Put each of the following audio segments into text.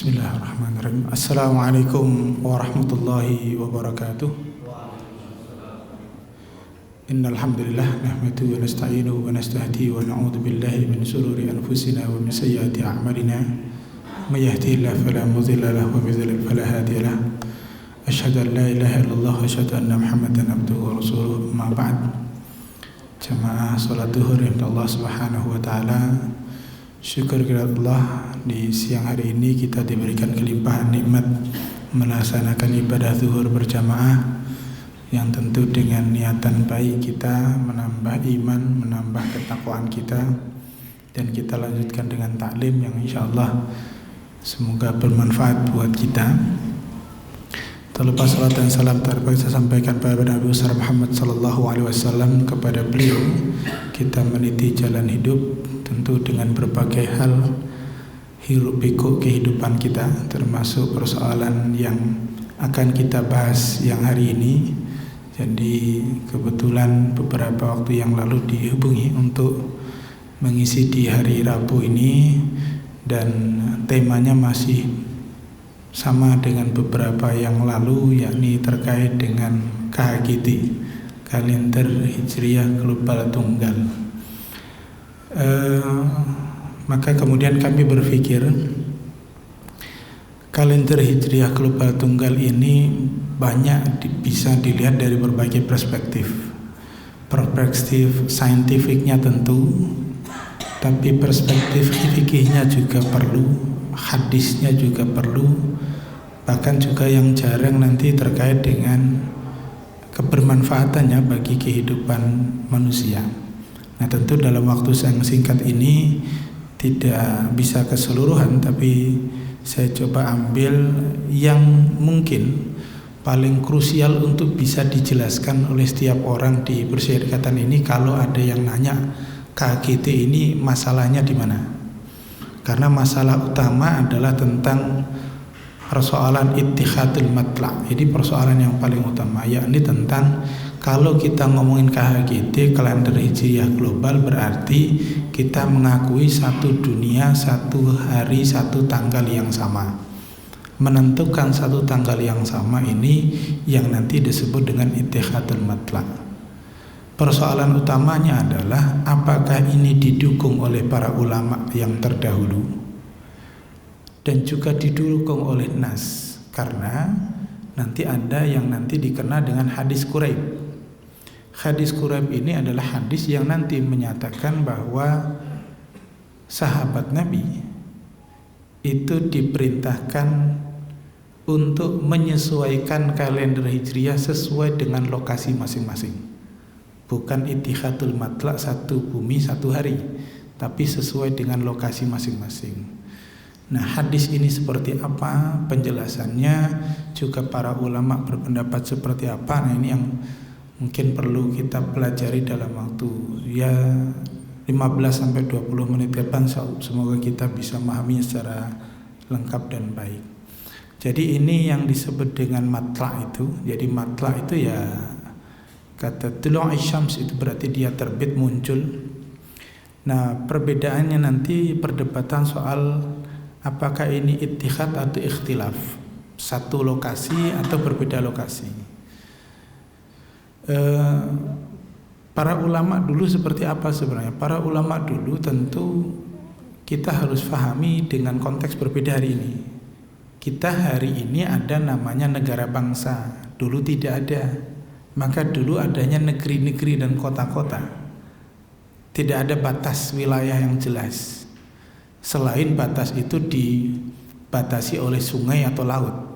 Bismillahirrahmanirrahim. Assalamualaikum warahmatullahi wabarakatuh. Innal hamdalillah nahmaduhu wa nasta'inuhu wa nastahdihi wa na'udzu billahi min shururi anfusina wa min sayyiati a'malina. May yahdihillahu fala mudilla lahu wa may yudlil fala hadiya lahu. Asyhadu an la ilaha illallah wa asyhadu anna Muhammadan abduhu wa rasuluhu. Amma ba'd. Jamaah salat zuhur yang Allah Subhanahu wa taala. Syukur kepada Allah, di siang hari ini kita diberikan kelimpahan nikmat melaksanakan ibadah zuhur berjamaah yang tentu dengan niatan baik kita menambah iman, menambah ketakwaan kita, dan kita lanjutkan dengan taklim yang insya Allah semoga bermanfaat buat kita. Terlepas salat dan salam terbaik saya sampaikan kepada Nabi besar Muhammad sallallahu alaihi wasallam. Kepada beliau kita meniti jalan hidup tentu dengan berbagai hal hiruk pikuk kehidupan kita, termasuk persoalan yang akan kita bahas yang hari ini. Jadi kebetulan beberapa waktu yang lalu dihubungi untuk mengisi di hari Rabu ini, dan temanya masih sama dengan beberapa yang lalu, yakni terkait dengan KHGT, kalender Hijriah Global Tunggal. Maka kemudian kami berpikir kalender Hijriah Global Tunggal ini banyak bisa dilihat dari berbagai perspektif. Perspektif saintifiknya tentu, tapi perspektif fikihnya juga perlu, hadisnya juga perlu, bahkan juga yang jarang nanti terkait dengan kebermanfaatannya bagi kehidupan manusia. Nah tentu dalam waktu yang singkat ini tidak bisa keseluruhan, tapi saya coba ambil yang mungkin paling krusial untuk bisa dijelaskan oleh setiap orang di persyarikatan ini. Kalau ada yang nanya KGT ini masalahnya di mana? Karena masalah utama adalah tentang persoalan ittihadul matla'. Jadi persoalan yang paling utama yakni tentang kalau kita ngomongin KHGT, kalender Hijriah Global, berarti kita mengakui satu dunia, satu hari, satu tanggal yang sama. Menentukan satu tanggal yang sama ini yang nanti disebut dengan ittihadul matla'. Persoalan utamanya adalah apakah ini didukung oleh para ulama yang terdahulu dan juga didukung oleh nas, karena nanti ada yang nanti dikenal dengan hadis Quraib. Hadis Quraib ini adalah hadis yang nanti menyatakan bahwa sahabat Nabi itu diperintahkan untuk menyesuaikan kalender Hijriah sesuai dengan lokasi masing-masing. Bukan ittihadul matla' satu bumi satu hari, tapi sesuai dengan lokasi masing-masing. Nah hadis ini seperti apa penjelasannya, juga para ulama berpendapat seperti apa. Nah ini yang mungkin perlu kita pelajari dalam waktu 15-20 menit ke depan. Semoga kita bisa memahami secara lengkap dan baik. Jadi ini yang disebut dengan matla' itu. Jadi matla' itu ya kata tulu'i syams, itu berarti dia terbit muncul. Nah perbedaannya nanti perdebatan soal apakah ini ittihad atau ikhtilaf, satu lokasi atau berbeda lokasi. Para ulama dulu seperti apa sebenarnya? Para ulama dulu tentu kita harus pahami dengan konteks berbeda hari ini. Kita hari ini ada namanya negara bangsa, dulu tidak ada. Maka dulu adanya negeri-negeri dan kota-kota. Tidak ada batas wilayah yang jelas. Selain batas itu dibatasi oleh sungai atau laut.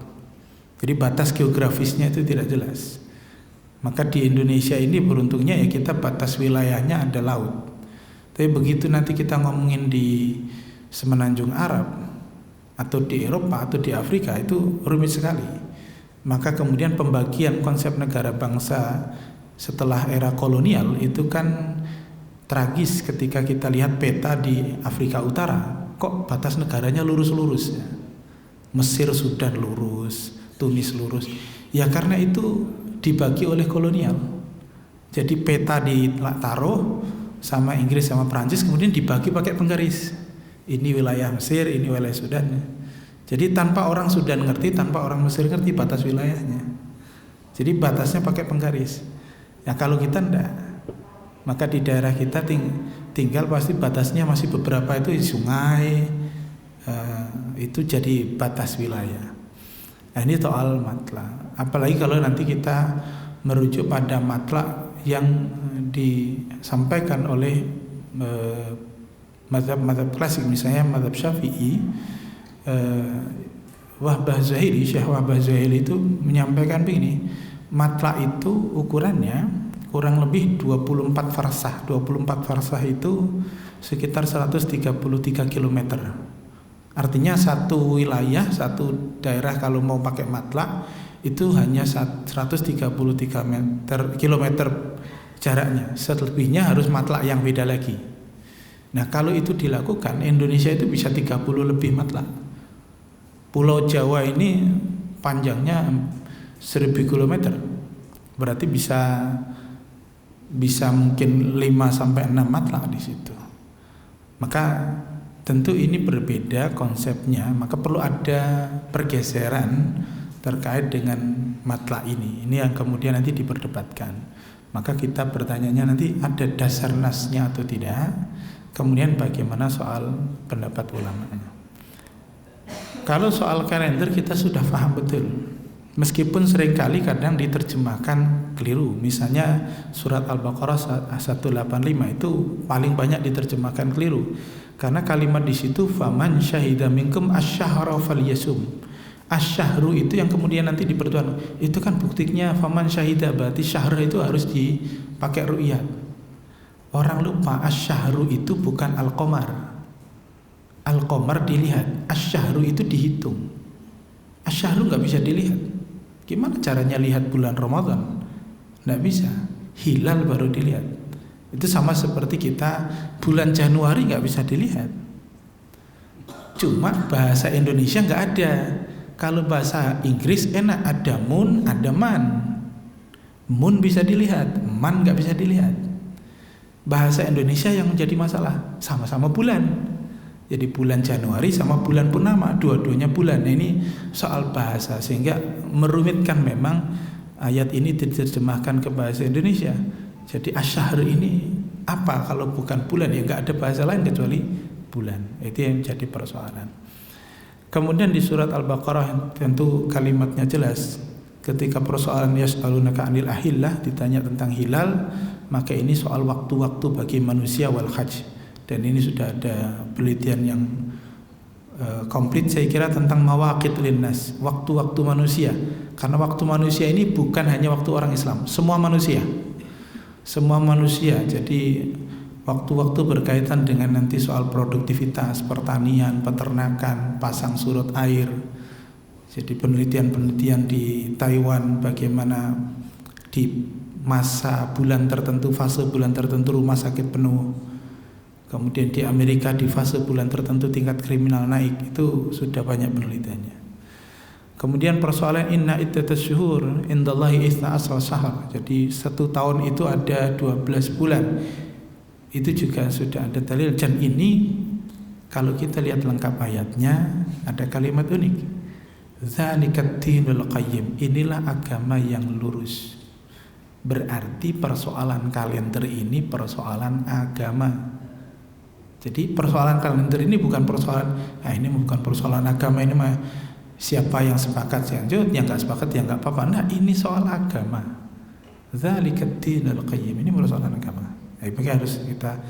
Jadi batas geografisnya itu tidak jelas. Maka di Indonesia ini beruntungnya ya kita batas wilayahnya ada laut. Tapi begitu nanti kita ngomongin di Semenanjung Arab atau di Eropa atau di Afrika, itu rumit sekali. Maka kemudian pembagian konsep negara bangsa setelah era kolonial itu kan tragis ketika kita lihat peta di Afrika Utara. Kok batas negaranya lurus-lurus ya? Mesir Sudan lurus, Tunis lurus. Ya karena itu dibagi oleh kolonial. Jadi peta ditaruh sama Inggris sama Prancis, kemudian dibagi pakai penggaris. Ini wilayah Mesir, ini wilayah Sudan. Jadi tanpa orang Sudan ngerti, tanpa orang Mesir ngerti batas wilayahnya. Jadi batasnya pakai penggaris. Ya kalau kita enggak, maka di daerah kita tinggal pasti batasnya masih beberapa itu sungai, itu jadi batas wilayah. Nah, ini soal matlak. Apalagi kalau nanti kita merujuk pada matlak yang disampaikan oleh mazhab klasik, misalnya mazhab Syafi'i. Wahbah Zuhaili, Syekh Wahbah Zuhaili itu menyampaikan begini, matlak itu ukurannya kurang lebih 24 farsah. 24 farsah itu sekitar 133 km. Artinya satu wilayah, satu daerah kalau mau pakai matlak itu hanya 133 km jaraknya. Selebihnya harus matlak yang beda lagi. Nah, kalau itu dilakukan, Indonesia itu bisa 30 lebih matlak. Pulau Jawa ini panjangnya 1000 km. Berarti bisa mungkin 5 sampai 6 matlak di situ. Maka tentu ini berbeda konsepnya, maka perlu ada pergeseran terkait dengan matlak ini. Ini yang kemudian nanti diperdebatkan. Maka kita bertanyanya nanti ada dasar nasnya atau tidak. Kemudian bagaimana soal pendapat ulamanya. Kalau soal kalender kita sudah paham betul, meskipun seringkali kadang diterjemahkan keliru. Misalnya surat Al-Baqarah 185 itu paling banyak diterjemahkan keliru, karena kalimat di situ faman syahida minkum asyhara falyasum. Asyhru itu yang kemudian nanti dipertuan. Itu kan buktinya faman syahida, berarti syahr itu harus dipakai ru'yat. Orang lupa asyhru itu bukan al-qamar. Al-qamar dilihat, asyhru itu dihitung. Asyhru nggak bisa dilihat. Gimana caranya lihat bulan Ramadan? Nggak bisa. Hilal baru dilihat. Itu sama seperti kita bulan Januari nggak bisa dilihat. Cuma bahasa Indonesia nggak ada. Kalau bahasa Inggris enak, ada moon, ada man. Moon bisa dilihat, man nggak bisa dilihat. Bahasa Indonesia yang menjadi masalah, sama-sama bulan. Jadi bulan Januari sama bulan purnama, dua-duanya bulan. Nah, ini soal bahasa sehingga merumitkan memang ayat ini diterjemahkan ke bahasa Indonesia. Jadi asyahr ini apa kalau bukan bulan? Ya nggak ada bahasa lain kecuali bulan. Itu yang jadi persoalan. Kemudian di surat Al-Baqarah tentu kalimatnya jelas. Ketika persoalan yas'alunaka 'anil ahillah, ditanya tentang hilal, maka ini soal waktu-waktu bagi manusia wal hajj. Dan ini sudah ada penelitian yang komplit saya kira tentang mawaqit linnas, waktu-waktu manusia. Karena waktu manusia ini bukan hanya waktu orang Islam, semua manusia. Semua manusia. Jadi waktu-waktu berkaitan dengan nanti soal produktivitas, pertanian, peternakan, pasang surut air. Jadi penelitian-penelitian di Taiwan bagaimana di masa bulan tertentu, fase bulan tertentu rumah sakit penuh. Kemudian di Amerika di fase bulan tertentu tingkat kriminal naik, itu sudah banyak penelitiannya. Kemudian persoalan inna iddatas syuhur indallahi 12 syahr. Jadi 1 tahun itu ada 12 bulan. Itu juga sudah ada dalil. Dan ini kalau kita lihat lengkap ayatnya ada kalimat unik. Dzalikat dinul qayyim. Inilah agama yang lurus. Berarti persoalan kalender ini persoalan agama. Jadi persoalan kalender ini bukan persoalan, ini bukan persoalan agama, ini mah siapa yang sepakat yang nggak sepakat ya nggak apa-apa. Nah, ini soal agama. Dzalikat dinul qayyim, ini persoalan agama. Ini harus kita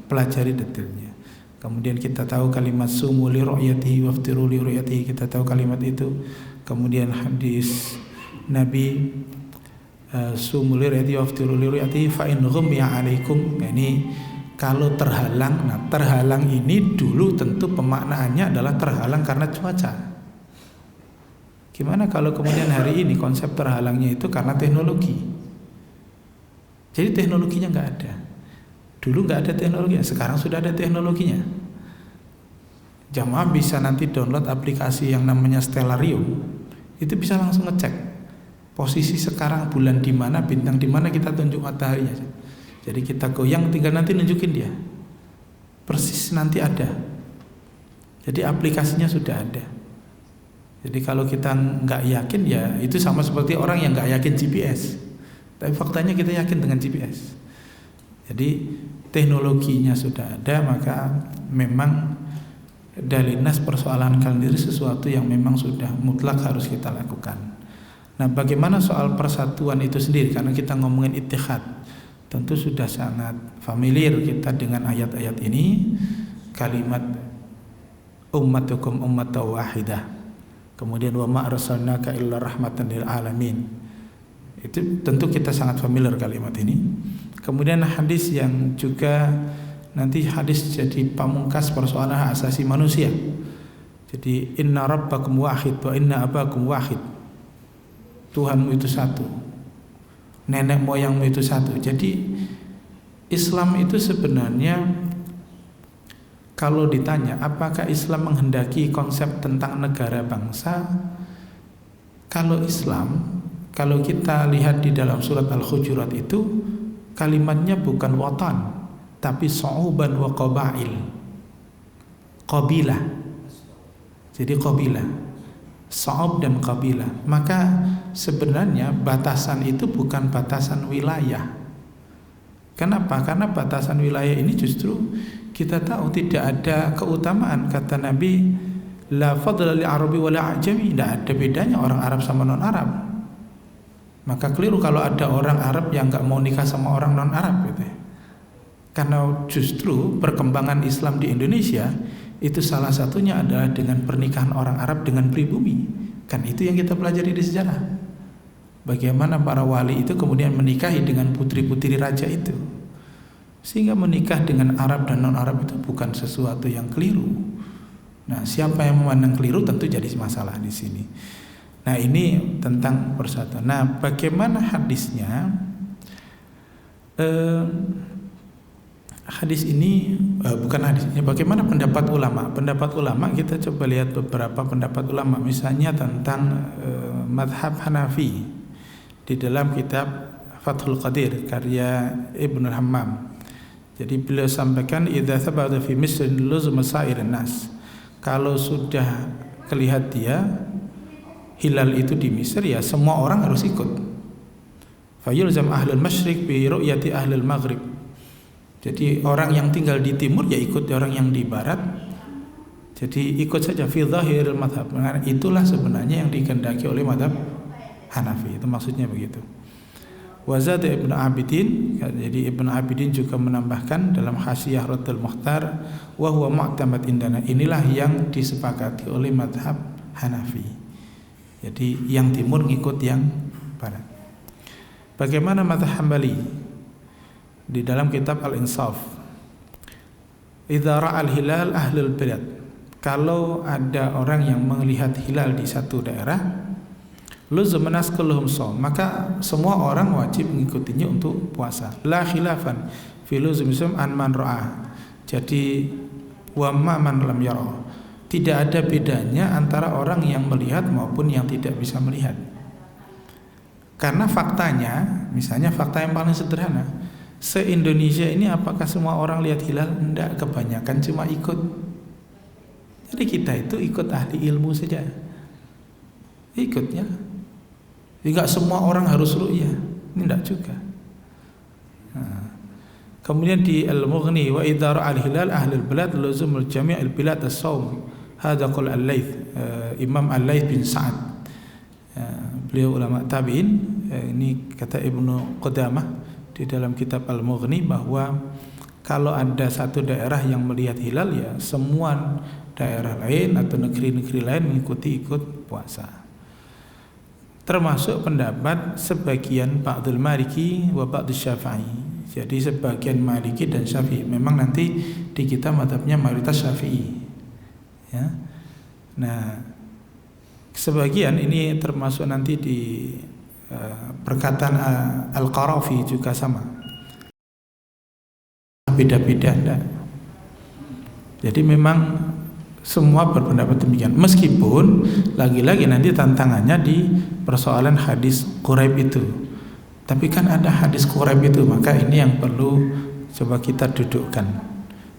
pelajari detailnya. Kemudian kita tahu kalimat sumu li ru'yatihi waftiru li ru'yatihi, kita tahu kalimat itu. Kemudian hadis Nabi sumu li ru'yatihi waftiru li ru'yatihi fa in ghumya 'alaikum. Ini kalau terhalang, nah terhalang ini dulu tentu pemaknaannya adalah terhalang karena cuaca. Gimana kalau kemudian hari ini konsep terhalangnya itu karena teknologi? Jadi teknologinya nggak ada. Dulu nggak ada teknologinya, sekarang sudah ada teknologinya. Jamaah bisa nanti download aplikasi yang namanya Stellarium, itu bisa langsung ngecek posisi sekarang bulan di mana, bintang di mana, kita tunjuk mataharinya. Jadi kita goyang tinggal nanti nunjukin dia. Persis nanti ada. Jadi aplikasinya sudah ada. Jadi kalau kita nggak yakin, ya itu sama seperti orang yang nggak yakin GPS. Tapi faktanya kita yakin dengan GPS. Jadi teknologinya sudah ada, maka memang dalil nas persoalan kalian diri sesuatu yang memang sudah mutlak harus kita lakukan. Nah, bagaimana soal persatuan itu sendiri? Karena kita ngomongin ittihad, tentu sudah sangat familiar kita dengan ayat-ayat ini. Kalimat ummatukum ummatan wahidah, kemudian wa ma arsalnaka illa rahmatan lil alamin. Itu tentu kita sangat familiar kalimat ini. Kemudian hadis yang juga nanti hadis jadi pamungkas persoalan hak asasi manusia. Jadi inna rabbakum wahid wa inna abakum wahid. Tuhanmu itu satu, nenek moyangmu itu satu. Jadi Islam itu sebenarnya, kalau ditanya apakah Islam menghendaki konsep tentang negara bangsa, kalau Islam, kalau kita lihat di dalam surat Al-Hujurat itu kalimatnya bukan watan, tapi su'uban wa qabail, qabilah. Jadi qabilah, su'ub dan qabilah. Maka sebenarnya batasan itu bukan batasan wilayah. Kenapa? Karena batasan wilayah ini justru kita tahu tidak ada keutamaan. Kata Nabi, la fadla li arabi wa la ajami, tidak ada bedanya orang Arab sama non Arab. Maka keliru kalau ada orang Arab yang nggak mau nikah sama orang non Arab gitu ya. Karena justru perkembangan Islam di Indonesia itu salah satunya adalah dengan pernikahan orang Arab dengan pribumi. Kan itu yang kita pelajari di sejarah. Bagaimana para wali itu kemudian menikahi dengan putri-putri raja itu. Sehingga menikah dengan Arab dan non-Arab itu bukan sesuatu yang keliru. Nah, siapa yang memandang keliru tentu jadi masalah di sini. Nah, ini tentang persatuan. Nah, bagaimana hadisnya? Hadis ini bukan hadisnya. Bagaimana pendapat ulama? Pendapat ulama kita coba lihat beberapa pendapat ulama. Misalnya tentang madhab Hanafi di dalam kitab Fathul Qadir karya Ibnu Hammam. Jadi beliau sampaikan idza thabata fi misr luzum sa'irin nas. Kalau sudah kelihatan dia hilal itu di Mesir, ya semua orang harus ikut. Fayulzam ahlul masyriq bi ru'yati ahlul maghrib. Jadi orang yang tinggal di timur ya ikut orang yang di barat. Jadi ikut saja fi dhahiril madhab. Nah, itulah sebenarnya yang dikehendaki oleh madhab Hanafi. Itu maksudnya begitu. Wazad Ibnu Abidin, jadi Ibnu Abidin juga menambahkan dalam Hasyiah Raddul Mukhtar, wa huwa mu'tamad indana. Inilah yang disepakati oleh madhab Hanafi. Jadi yang timur ngikut yang barat. Bagaimana madhab Hambali? Di dalam kitab Al-Insaf, idza ra'al hilal ahlul bilad, kalau ada orang yang melihat hilal di satu daerah, luzum naskuluhum shaum, maka semua orang wajib mengikutinya untuk puasa. La khilafan fi luzum an man ra'a. Jadi wa ma man lam yara. Tidak ada bedanya antara orang yang melihat maupun yang tidak bisa melihat. Karena faktanya, misalnya fakta yang paling sederhana, se-Indonesia ini apakah semua orang lihat hilal? Tidak, kebanyakan cuma ikut. Jadi kita itu ikut ahli ilmu saja. Ikutnya. Tidak semua orang harus ru'yah. Ini tidak juga. Nah, kemudian di Al-Mughni, wa idza ra'al hilal ahlul bilad luzumul jami' al-bilad as-shaum. Hadza qaul Al-Laits, Imam Al-Laits bin Sa'ad. Beliau ulama tabi'in. Ini kata Ibnu Qudamah di dalam kitab Al-Mughni, bahwa kalau ada satu daerah yang melihat hilal, ya semua daerah lain atau negeri-negeri lain mengikuti ikut puasa. Termasuk pendapat sebagian Ba'dul Maliki wa Ba'dul Syafi'i. Jadi sebagian Maliki dan Syafi'i. Memang nanti di kita madhabnya mayoritas Syafi'i. Ya. Nah, sebagian ini termasuk nanti di perkataan Al-Qarafi juga sama. Beda-beda enggak. Jadi memang semua berpendapat demikian. Meskipun lagi-lagi nanti tantangannya di persoalan hadis Quraib itu. Tapi kan ada hadis Quraib itu, maka ini yang perlu coba kita dudukkan.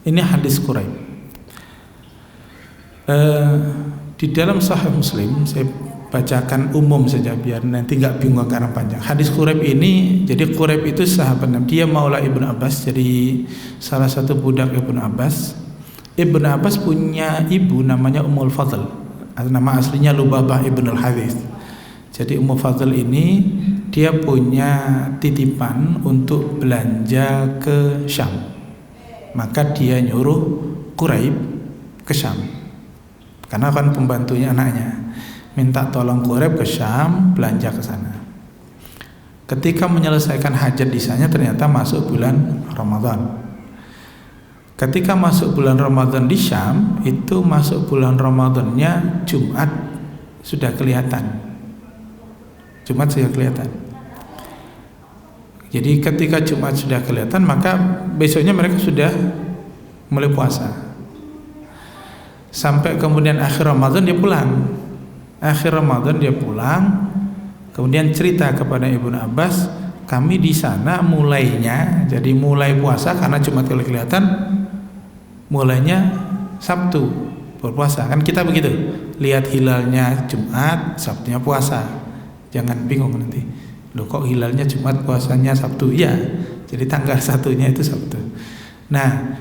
Ini hadis Quraib. Di dalam Sahih Muslim, saya bacakan umum saja biar nanti nggak bingung karena panjang. Hadis Quraib ini, jadi Quraib itu sahabat Nabi, dia Maula Ibnu Abbas, jadi salah satu budak Ibnu Abbas. Ibnu Abbas punya ibu namanya Ummul Fadl, nama aslinya Lubabah Ibnu Al-Harits. Jadi Ummul Fadl ini dia punya titipan untuk belanja ke Syam, maka dia nyuruh Quraib ke Syam, karena kan pembantunya anaknya, minta tolong Quraib ke Syam belanja ke sana. Ketika menyelesaikan hajat di sana ternyata masuk bulan Ramadan. Ketika masuk bulan Ramadan di Syam, itu masuk bulan Ramadannya Jumat sudah kelihatan. Jumat sudah kelihatan. Jadi ketika Jumat sudah kelihatan, maka besoknya mereka sudah mulai puasa. Sampai kemudian akhir Ramadan dia pulang. Akhir Ramadan dia pulang, kemudian cerita kepada Ibnu Abbas, kami di sana mulainya, jadi mulai puasa karena Jumat kalau kelihatan, mulainya Sabtu berpuasa. Kan kita begitu, lihat hilalnya Jumat, Sabtunya puasa. Jangan bingung nanti, loh kok hilalnya Jumat, puasanya Sabtu? Ya, jadi tanggal satunya itu Sabtu. Nah,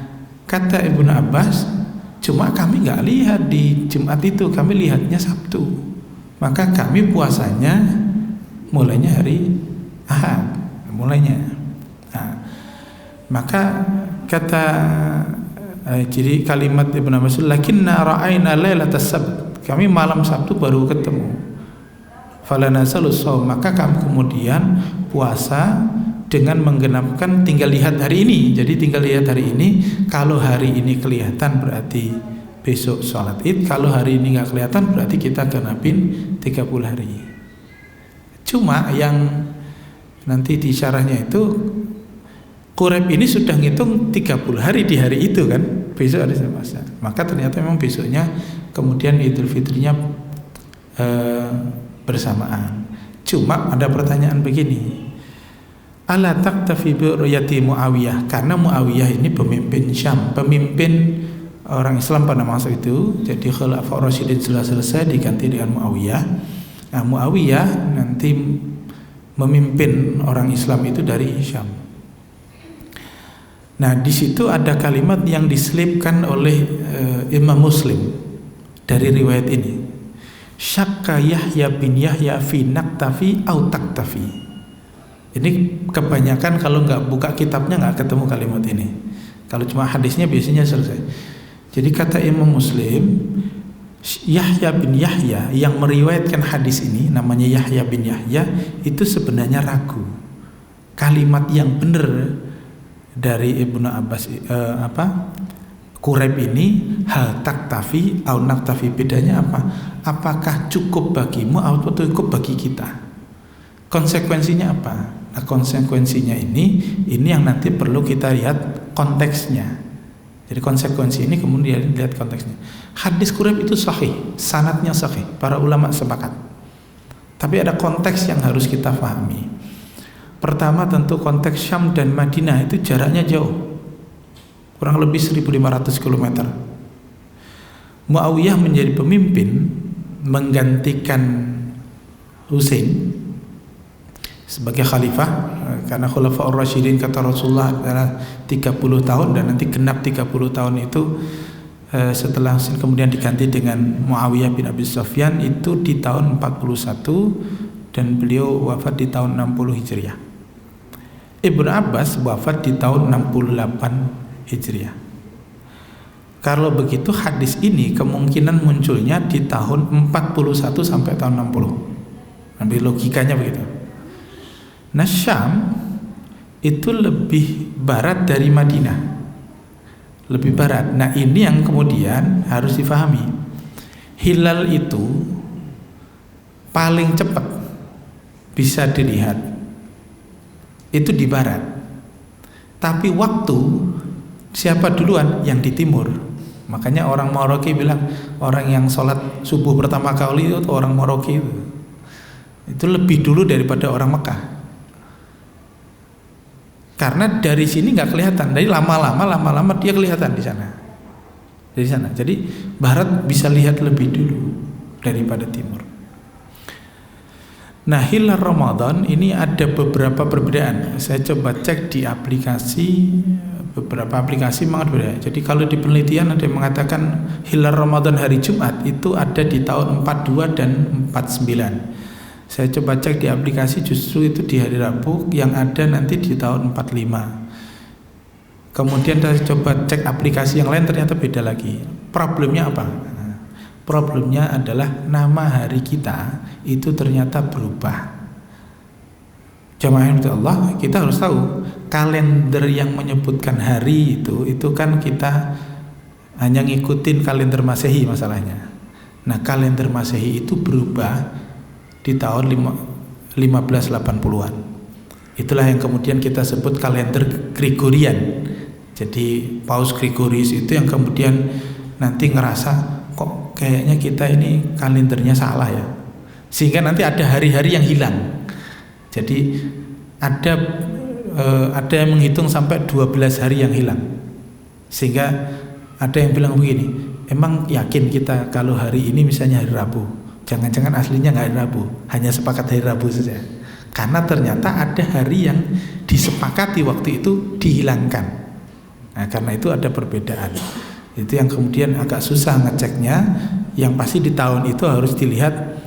kata Ibnu Abbas, cuma kami nggak lihat di Jumat itu, kami lihatnya Sabtu, maka kami puasanya mulainya hari Ahad mulainya. Nah, maka kata jadi kalimat Ibnu Abbas, lakinna ra'ayna lailatas sabt, kami malam Sabtu baru ketemu. Falanazalu shaum, maka kami kemudian puasa dengan menggenapkan tinggal lihat hari ini. Jadi tinggal lihat hari ini, kalau hari ini kelihatan berarti besok sholat Id, kalau hari ini nggak kelihatan berarti kita genapin 30 hari. Cuma yang nanti di syarahnya itu, Quraib ini sudah ngitung 30 hari di hari itu kan, besok ada puasa. Maka ternyata memang besoknya kemudian Idul Fitrinya bersamaan. Cuma ada pertanyaan begini, ala taktafi bi ru'yati Muawiyah, karena Muawiyah ini pemimpin Syam, pemimpin orang Islam pada masa itu. Jadi Khulafaur Rasyidin sudah selesai, diganti dengan Muawiyah. Nah, Muawiyah nanti memimpin orang Islam itu dari Syam. Nah, di situ ada kalimat yang diselipkan oleh Imam Muslim dari riwayat ini. Syakka Yahya bin Yahya fi naktafi au taktafi. Ini kebanyakan kalau nggak buka kitabnya nggak ketemu kalimat ini. Kalau cuma hadisnya biasanya selesai. Jadi kata Imam Muslim, Yahya bin Yahya yang meriwayatkan hadis ini, namanya Yahya bin Yahya, itu sebenarnya ragu. Kalimat yang benar dari Ibnu Abbas Quraib ini, hal taktafi au naktafi, bedanya apa? Apakah cukup bagimu atau cukup bagi kita? Konsekuensinya apa? Nah, konsekuensinya ini yang nanti perlu kita lihat konteksnya. Jadi konsekuensi ini kemudian lihat konteksnya. Hadis Quraib itu sahih, sanadnya sahih, para ulama sepakat. Tapi ada konteks yang harus kita pahami. Pertama tentu konteks Syam dan Madinah itu jaraknya jauh, kurang lebih 1500 km. Muawiyah menjadi pemimpin menggantikan Husain sebagai khalifah, karena Khulafaur Rasyidin kata Rasulullah adalah 30 tahun, dan nanti genap 30 tahun itu setelah Husain kemudian diganti dengan Muawiyah bin Abi Sufyan itu di tahun 41, dan beliau wafat di tahun 60 Hijriah. Ibnu Abbas wafat di tahun 68 Hijriah. Kalau begitu hadis ini kemungkinan munculnya di tahun 41 sampai tahun 60. Nanti logikanya begitu. Nah, Syam itu lebih barat dari Madinah, lebih barat. Nah, ini yang kemudian harus difahami. Hilal itu paling cepat bisa dilihat itu di barat, tapi waktu siapa duluan? Yang di timur. Makanya orang Maroki bilang orang yang sholat subuh pertama kali itu orang Maroki itu lebih dulu daripada orang Mekah, karena dari sini nggak kelihatan, dari lama-lama dia kelihatan di sana. dari sana. Jadi barat bisa lihat lebih dulu daripada timur. Nah, hilal Ramadan ini ada beberapa perbedaan. Saya coba cek di aplikasi, beberapa aplikasi memang berbeda. Jadi kalau di penelitian ada yang mengatakan hilal Ramadan hari Jumat itu ada di tahun 42 dan 49. Saya coba cek di aplikasi, justru itu di hari Rabu, yang ada nanti di tahun 45. Kemudian saya coba cek aplikasi yang lain, ternyata beda lagi. Problemnya apa? Problemnya adalah nama hari kita itu ternyata berubah. Jamaah Allah, kita harus tahu kalender yang menyebutkan hari itu kan kita hanya ngikutin kalender Masehi masalahnya. Nah, kalender Masehi itu berubah di tahun 1580-an. Itulah yang kemudian kita sebut kalender Gregorian. Jadi Paus Gregorius itu yang kemudian nanti ngerasa kok kayaknya kita ini kalendernya salah ya, sehingga nanti ada hari-hari yang hilang. Jadi ada yang menghitung sampai 12 hari yang hilang, sehingga ada yang bilang begini, emang yakin kita kalau hari ini misalnya hari Rabu, jangan-jangan aslinya nggak hari Rabu, hanya sepakat hari Rabu saja, karena ternyata ada hari yang disepakati waktu itu dihilangkan. Nah, karena itu ada perbedaan. Itu yang kemudian agak susah ngeceknya. Yang pasti di tahun itu harus dilihat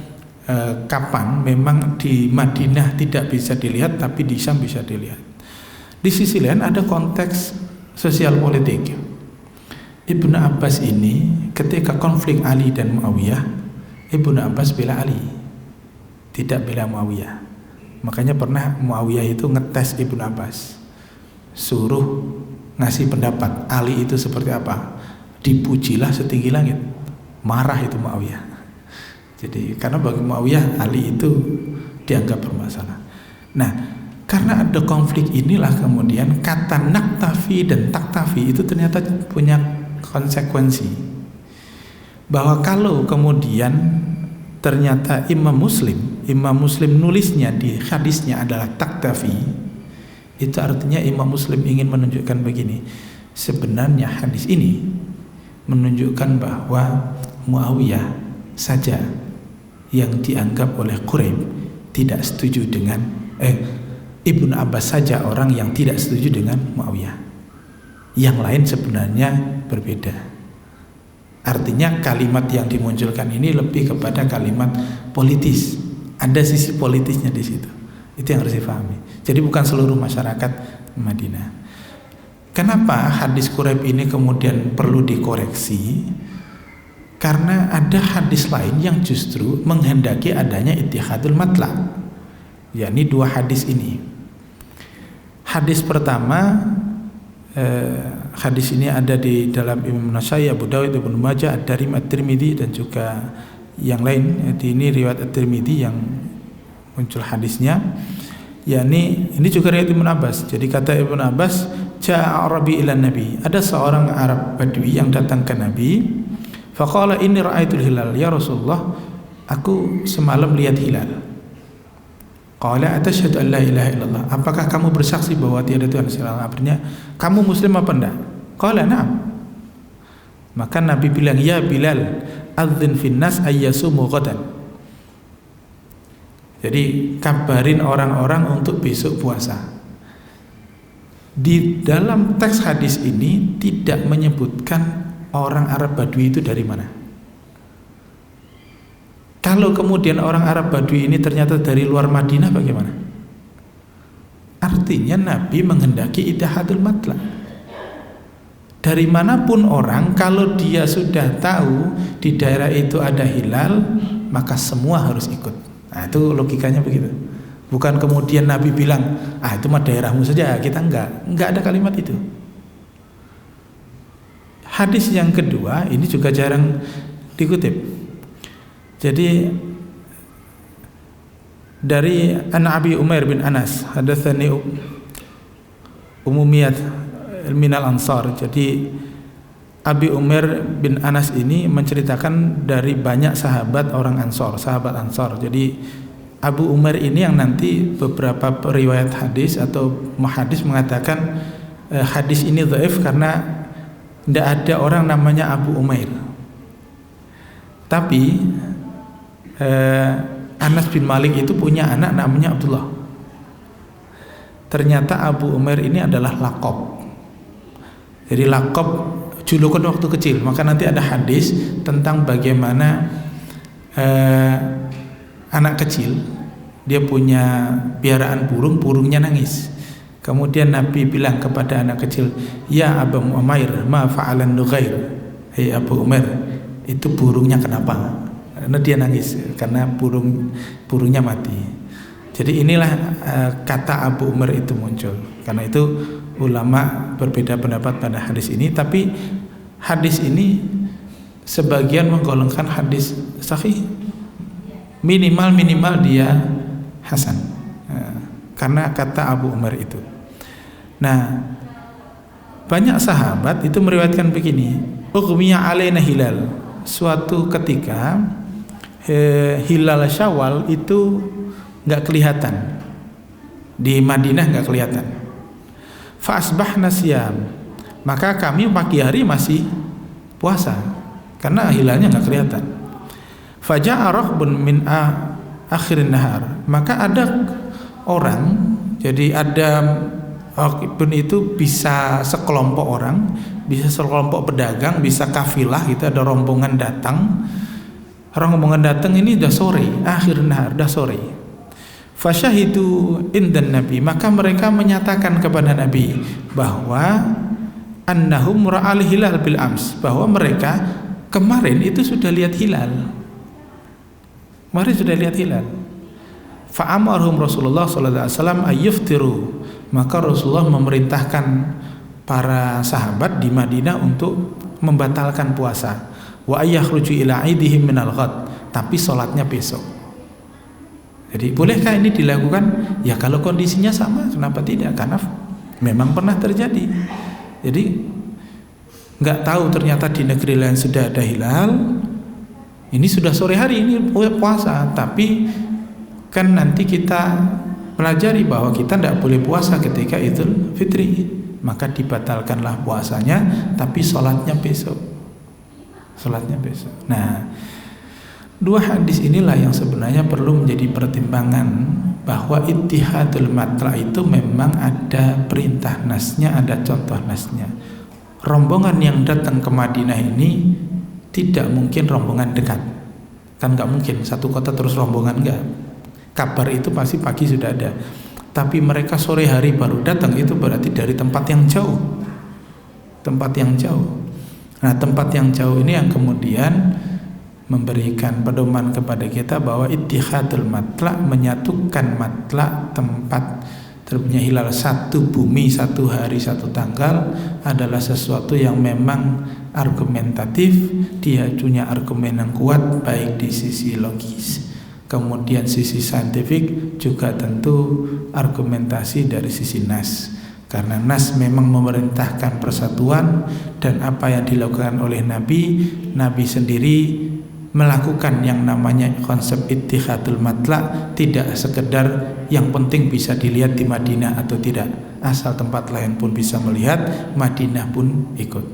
kapan. Memang di Madinah tidak bisa dilihat, tapi di Syam bisa dilihat. Di sisi lain ada konteks sosial politik. Ibnu Abbas ini ketika konflik Ali dan Muawiyah, Ibnu Abbas bela Ali, tidak bela Muawiyah. Makanya pernah Muawiyah itu ngetes Ibnu Abbas, suruh ngasih pendapat Ali itu seperti apa. Dipujilah setinggi langit, marah itu Muawiyah. Jadi karena bagi Muawiyah Ali itu dianggap bermasalah. Nah, karena ada konflik inilah kemudian kata naktafi dan taktafi itu ternyata punya konsekuensi, bahwa kalau kemudian ternyata Imam Muslim nulisnya di hadisnya adalah taktafi, itu artinya Imam Muslim ingin menunjukkan begini, sebenarnya hadis ini menunjukkan bahwa Muawiyah saja yang dianggap oleh Quraib tidak setuju dengan Ibnu Abbas saja orang yang tidak setuju dengan Muawiyah, yang lain sebenarnya berbeda. Artinya kalimat yang dimunculkan ini lebih kepada kalimat politis, ada sisi politisnya di situ. Itu yang harus difahami. Jadi bukan seluruh masyarakat Madinah. Kenapa hadis Quraib ini kemudian perlu dikoreksi? Karena ada hadis lain yang justru menghendaki adanya ittihadul matla', yakni dua hadis ini. Hadis pertama, hadis ini ada di dalam Imam Nasai, Abu Dawud, Ibnu Majah, Ad-Darimi, At-Tirmidzi dan juga yang lain. Ini riwayat At-Tirmidzi yang muncul hadisnya, yakni ini juga riwayat Ibnu Abbas. Jadi kata Ibnu Abbas, ja'a Arabi ila Nabi, ada seorang Arab Badui yang datang ke Nabi, faqala inni ra'aitul hilal ya Rasulullah, aku semalam lihat hilal. Qala atashhadu an la ilaha illallah, apakah kamu bersaksi bahwa tiada Tuhan selain Allah? Artinya kamu muslim apa enggak? Qala na'am. Maka Nabi bilang, ya Bilal, adzin finnas ayyasumu ghadan. Jadi kabarin orang-orang untuk besok puasa. Di dalam teks hadis ini tidak menyebutkan orang Arab Badui itu dari mana. Kalau kemudian orang Arab Badui ini ternyata dari luar Madinah, bagaimana? Artinya Nabi menghendaki ittihadul matla'. Dari manapun orang, kalau dia sudah tahu di daerah itu ada hilal, maka semua harus ikut. Nah, itu logikanya begitu. Bukan kemudian Nabi bilang, itu mah daerahmu saja, kita enggak ada kalimat itu. Hadis yang kedua ini juga jarang dikutip. Jadi dari Abi Umair bin Anas, hadatsani umumiyat minal ansar. Jadi Abi Umair bin Anas ini menceritakan dari banyak sahabat sahabat Ansor. Jadi Abu Umair ini yang nanti beberapa riwayat hadis atau muhaddis mengatakan hadis ini dhaif karena tidak ada orang namanya Abu Umair. Tapi Anas bin Malik itu punya anak namanya Abdullah. Ternyata Abu Umair ini adalah laqab. Jadi laqab julukan waktu kecil. Maka nanti ada hadis tentang bagaimana anak kecil dia punya piaraan burung, burungnya nangis. Kemudian Nabi bilang kepada anak kecil, "Ya Abu Umair, ma fa'alan nughair?" Hei Abu Umair, itu burungnya kenapa? Karena dia nangis karena burungnya mati. Jadi inilah kata Abu Umair itu muncul. Karena itu ulama berbeda pendapat pada hadis ini, tapi hadis ini sebagian menggolongkan hadis sahih, minimal dia hasan, karena kata Abu Umar itu. Nah, banyak sahabat itu meriwayatkan begini, ughmiya alaina hilal. Suatu ketika hilal Syawal itu nggak kelihatan di Madinah, nggak kelihatan. Fa asbahna siyam, maka kami pagi hari masih puasa karena hilalnya nggak kelihatan. Faja'a raghbun min akhirin nahar, maka ada orang, jadi ada pun itu bisa sekelompok orang, bisa sekelompok pedagang, bisa kafilah gitu, ada rombongan datang. Rombongan datang ini udah sore, akhir nahar, udah sore. Fasyahidu indan Nabi, maka mereka menyatakan kepada Nabi bahwa annahum ra'al hilal bil ams, bahwa mereka kemarin itu sudah lihat hilal. Kemarin sudah lihat hilal. Fa'amarhum Rasulullah sallallahu alaihi wasallam ayyuftiru, maka Rasulullah memerintahkan para sahabat di Madinah untuk membatalkan puasa. Wa ayakhruju ila aidihim minal ghad, tapi salatnya besok. Jadi bolehkah ini dilakukan? Ya kalau kondisinya sama, kenapa tidak? Karena memang pernah terjadi. Jadi nggak tahu ternyata di negeri lain sudah ada hilal. Ini sudah sore hari, ini puasa, tapi kan nanti kita pelajari bahwa kita tidak boleh puasa ketika Idul Fitri, maka dibatalkanlah puasanya, tapi sholatnya besok. Sholatnya besok. Nah, dua hadis inilah yang sebenarnya perlu menjadi pertimbangan, bahwa ittihadul matla itu memang ada perintah nasnya, ada contoh nasnya. Rombongan yang datang ke Madinah ini tidak mungkin rombongan dekat, kan nggak mungkin satu kota terus rombongan, nggak. Kabar itu pasti pagi sudah ada, tapi mereka sore hari baru datang, itu berarti dari tempat yang jauh. Tempat yang jauh. Nah, tempat yang jauh ini yang kemudian memberikan pedoman kepada kita bahwa ittihadul matla, menyatukan matla, tempat terbitnya hilal, satu bumi, satu hari, satu tanggal, adalah sesuatu yang memang argumentatif. Dia punya argumen yang kuat baik di sisi logis, kemudian sisi saintifik, juga tentu argumentasi dari sisi nas. Karena nas memang memerintahkan persatuan, dan apa yang dilakukan oleh Nabi sendiri melakukan yang namanya konsep ittihadul matla, tidak sekedar yang penting bisa dilihat di Madinah atau tidak, asal tempat lain pun bisa melihat, Madinah pun ikut.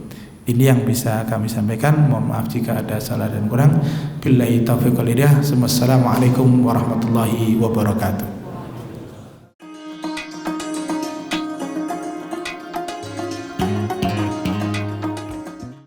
Ini yang bisa kami sampaikan. Mohon maaf jika ada salah dan kurang. Billahi taufiq wal hidayah. Wassalamualaikum warahmatullahi wabarakatuh.